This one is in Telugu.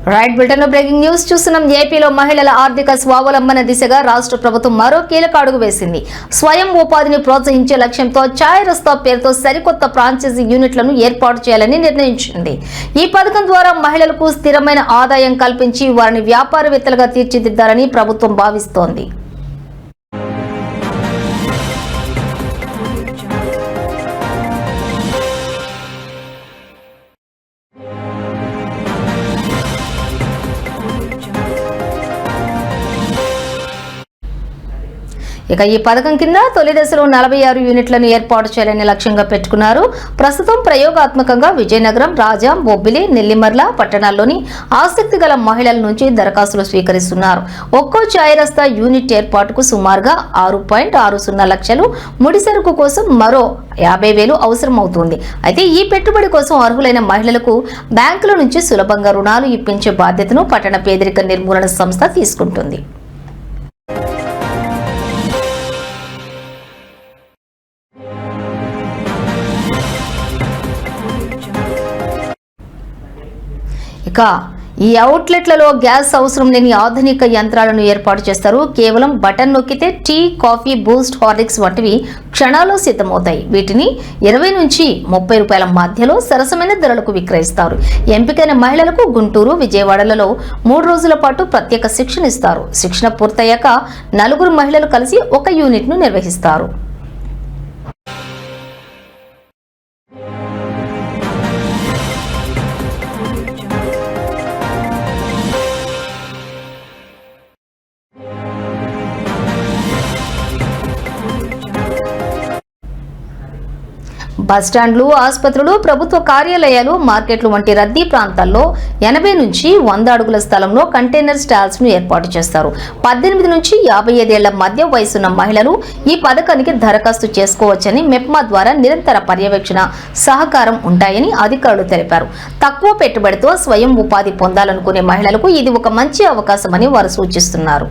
రైట్ బులెటిన్ బ్రేకింగ్ న్యూస్ చూస్తున్నాం. ఏపీలో మహిళల ఆర్థిక స్వావలంబన దిశగా రాష్ట్ర ప్రభుత్వం మరో కీలక అడుగు వేసింది. స్వయం ఉపాధిని ప్రోత్సహించే లక్ష్యంతో ఛాయ్ రస్తా పేరుతో సరికొత్త ఫ్రాంచైజీ యూనిట్లను ఏర్పాటు చేయాలని నిర్ణయించింది. ఈ పథకం ద్వారా మహిళలకు స్థిరమైన ఆదాయం కల్పించి వారిని వ్యాపారవేత్తలుగా తీర్చిదిద్దాలని ప్రభుత్వం భావిస్తోంది. ఇక ఈ పథకం కింద తొలి దశలో 46 యూనిట్లను ఏర్పాటు చేయాలని లక్ష్యంగా పెట్టుకున్నారు. ప్రస్తుతం ప్రయోగాత్మకంగా విజయనగరం, రాజా, బొబ్బిలి, నెల్లిమర్ల పట్టణాల్లోని ఆసక్తి గల మహిళల నుంచి దరఖాస్తులు స్వీకరిస్తున్నారు. ఒక్కో ఛాయ్ రస్తా యూనిట్ ఏర్పాటుకు సుమారుగా 6.60 లక్షలు, ముడిసరుకు కోసం మరో 50,000 అవసరం అవుతుంది. అయితే ఈ పెట్టుబడి కోసం అర్హులైన మహిళలకు బ్యాంకుల నుంచి సులభంగా రుణాలు ఇప్పించే బాధ్యతను పట్టణ పేదరిక నిర్మూలన సంస్థ తీసుకుంటుంది. ఇక ఈ అవుట్లెట్లలో గ్యాస్ అవసరం లేని ఆధునిక యంత్రాలను ఏర్పాటు చేస్తారు. కేవలం బటన్ నొక్కితే టీ, కాఫీ, బూస్ట్, హార్లిక్స్ వంటివి క్షణాల్లో సిద్ధమవుతాయి. వీటిని 20 నుంచి 30 రూపాయల మధ్యలో సరసమైన ధరలకు విక్రయిస్తారు. ఎంపికైన మహిళలకు గుంటూరు, విజయవాడలలో 3 రోజుల పాటు ప్రత్యేక శిక్షణ ఇస్తారు. శిక్షణ పూర్తయ్యాక 4 మహిళలు కలిసి ఒక యూనిట్ను నిర్వహిస్తారు. బస్టాండ్లు, ఆసుపత్రులు, ప్రభుత్వ కార్యాలయాలు, మార్కెట్లు వంటి రద్దీ ప్రాంతాల్లో 80 నుంచి 100 అడుగుల స్థలంలో కంటైనర్ స్టాల్స్ ను ఏర్పాటు చేస్తారు. 18 నుంచి 55 ఏళ్ల మధ్య వయసున్న మహిళలు ఈ పథకానికి దరఖాస్తు చేసుకోవచ్చని మెప్మా ద్వారా నిరంతర పర్యవేక్షణ, సహకారం ఉంటాయని అధికారులు తెలిపారు. తక్కువ పెట్టుబడితో స్వయం ఉపాధి పొందాలనుకునే మహిళలకు ఇది ఒక మంచి అవకాశమని వారు సూచిస్తున్నారు.